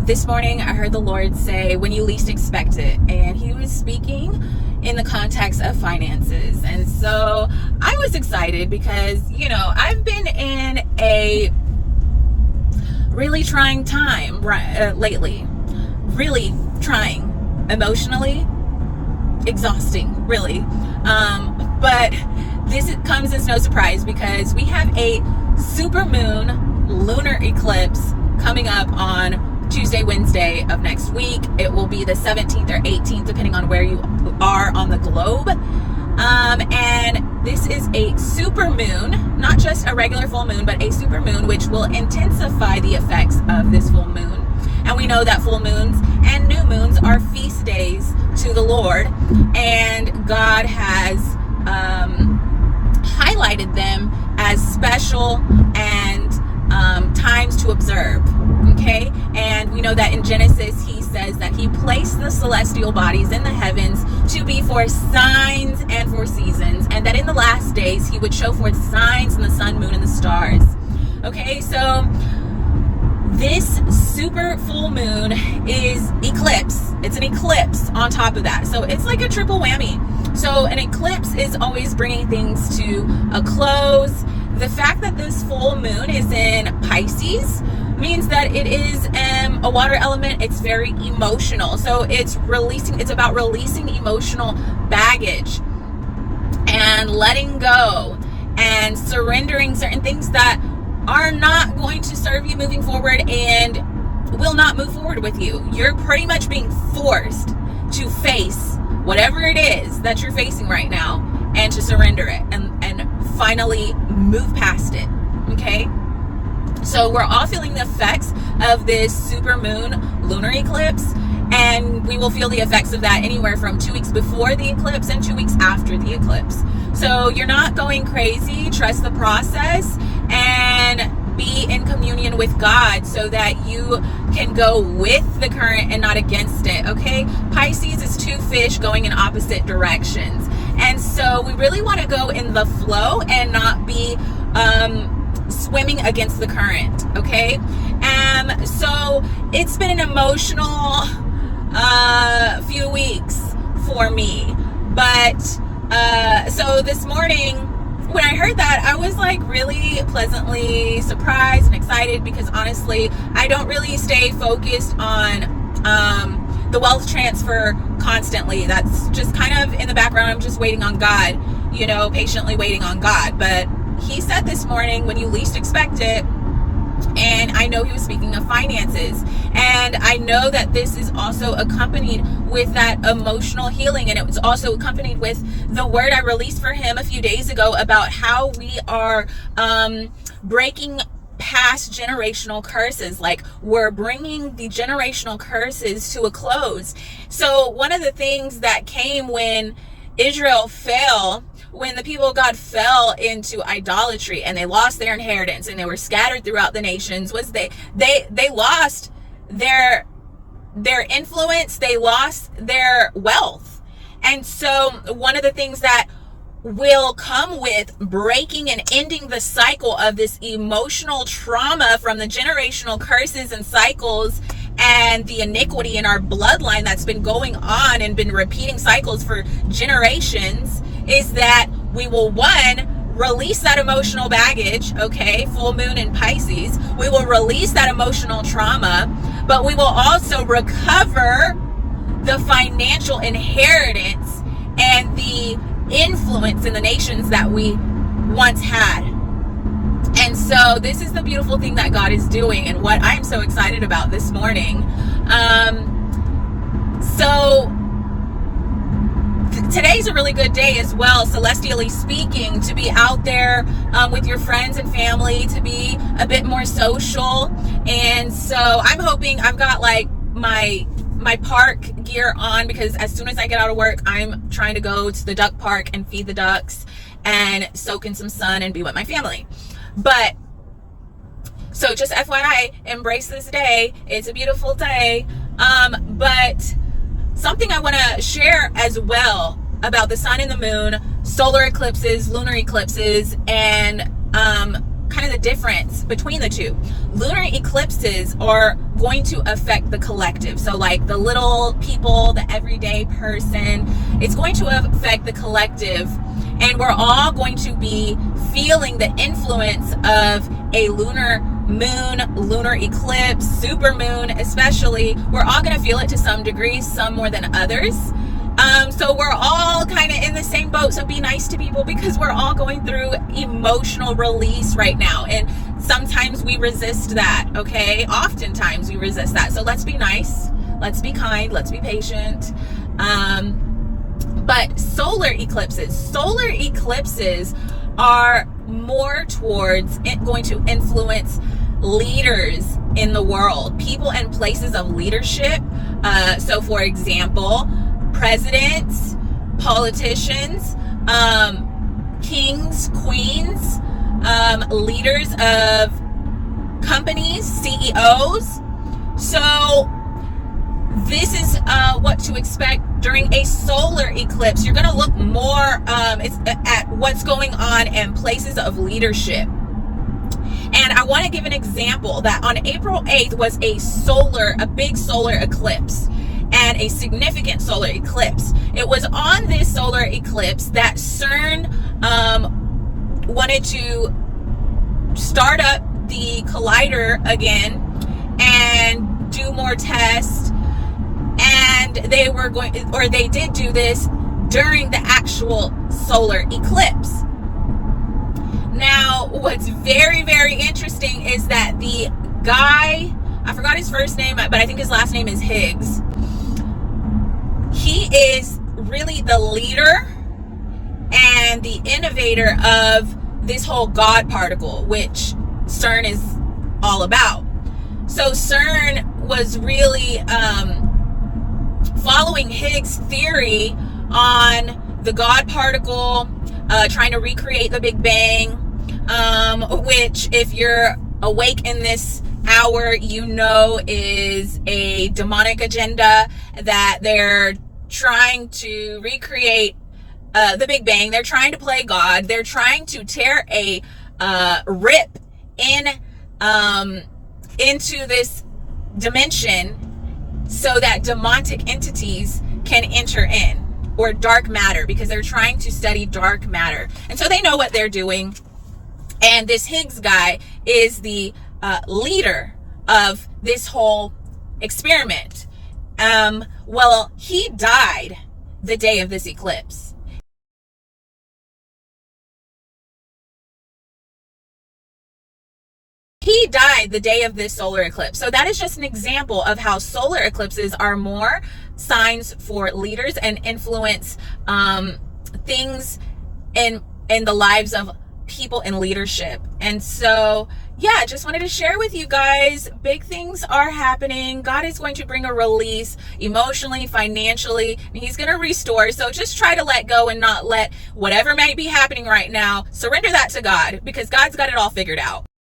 This morning I heard the Lord say, when you least expect it, and he was speaking in the context of finances. And so I was excited because, I've been in a really trying time lately. Really trying, emotionally exhausting, really. But this comes as no surprise because we have a super moon lunar eclipse coming up on Tuesday, Wednesday of next week. It will be the 17th or 18th, depending on where you are on the globe. And this is a super moon, not just a regular full moon, but a super moon, which will intensify the effects of this full moon. And we know that full moons and new moons are feast days to the Lord, and God has highlighted them as special and times to observe. Okay, and we know that in Genesis he says that he placed the celestial bodies in the heavens to be for signs and for seasons, and that in the last days he would show forth signs in the sun, moon, and the stars. Okay, so this super full moon is eclipse. It's an eclipse on top of that, so it's like a triple whammy. So an eclipse is always bringing things to a close. The fact that this full moon is in Pisces means that it is a water element. It's very emotional. So it's about releasing emotional baggage and letting go and surrendering certain things that are not going to serve you moving forward and will not move forward with you. You're pretty much being forced to face whatever it is that you're facing right now and to surrender it and finally move past it. Okay? So we're all feeling the effects of this super moon lunar eclipse, and we will feel the effects of that anywhere from 2 weeks before the eclipse and 2 weeks after the eclipse. So you're not going crazy. Trust the process and be in communion with God so that you can go with the current and not against it. Okay? Pisces is two fish going in opposite directions. And so we really want to go in the flow and not be swimming against the current. Okay? So it's been an emotional few weeks for me. But so this morning, when I heard that, I was like really pleasantly surprised and excited because honestly, I don't really stay focused on the wealth transfer constantly. That's just kind of in the background. I'm just waiting on God, patiently waiting on God. But he said this morning, when you least expect it, and I know he was speaking of finances, and I know that this is also accompanied with that emotional healing, and it was also accompanied with the word I released for him a few days ago about how we are breaking past generational curses. Like, we're bringing the generational curses to a close. So one of the things that came when Israel fell, when the people of God fell into idolatry and they lost their inheritance and they were scattered throughout the nations, was they lost their influence, they lost their wealth. And so one of the things that will come with breaking and ending the cycle of this emotional trauma from the generational curses and cycles and the iniquity in our bloodline that's been going on and been repeating cycles for generations is that we will, one, release that emotional baggage. Okay, full moon in Pisces, we will release that emotional trauma, but we will also recover the financial inheritance and the influence in the nations that we once had. And so this is the beautiful thing that God is doing and what I'm so excited about this morning. Today's a really good day as well, celestially speaking, to be out there with your friends and family, to be a bit more social. And so I'm hoping, I've got like my park gear on because as soon as I get out of work, I'm trying to go to the duck park and feed the ducks and soak in some sun and be with my family. But so just FYI, embrace this day. It's a beautiful day. But something I want to share as well about the sun and the moon, solar eclipses, lunar eclipses, and kind of the difference between the two. Lunar eclipses are going to affect the collective. So like the little people, the everyday person, it's going to affect the collective. And we're all going to be feeling the influence of a lunar eclipse, super moon especially. We're all going to feel it to some degree, some more than others. So we're all kind of in the same boat. So be nice to people, because we're all going through emotional release right now. And sometimes we resist that, okay? Oftentimes we resist that. So let's be nice. Let's be kind. Let's be patient. But solar eclipses are more towards going to influence leaders in the world, people and places of leadership. So for example, presidents, politicians, kings, queens, leaders of companies, CEOs. So this is what to expect during a solar eclipse. You're going to look more at what's going on in places of leadership. And I want to give an example that on April 8th was a big solar eclipse, and a significant solar eclipse. It was on this solar eclipse that CERN wanted to start up the collider again and do more tests. And they did do this during the actual solar eclipse. Now, what's very, very interesting is that the guy, I forgot his first name, but I think his last name is Higgs. He is really the leader and the innovator of this whole God particle, which CERN is all about. So CERN was really following Higgs' theory on the God particle, trying to recreate the Big Bang, which, if you're awake in this hour, you know is a demonic agenda, that they're trying to recreate the Big Bang. They're trying to play God. They're trying to tear a rip into this dimension so that demonic entities can enter in, or dark matter, because they're trying to study dark matter. And so they know what they're doing. And this Higgs guy is the leader of this whole experiment. Well, he died the day of this eclipse. He died the day of this solar eclipse. So that is just an example of how solar eclipses are more signs for leaders and influence things in the lives of people in leadership. And so, yeah, just wanted to share with you guys, big things are happening. God is going to bring a release emotionally, financially, and he's going to restore. So just try to let go and not let whatever might be happening right now, surrender that to God, because God's got it all figured out.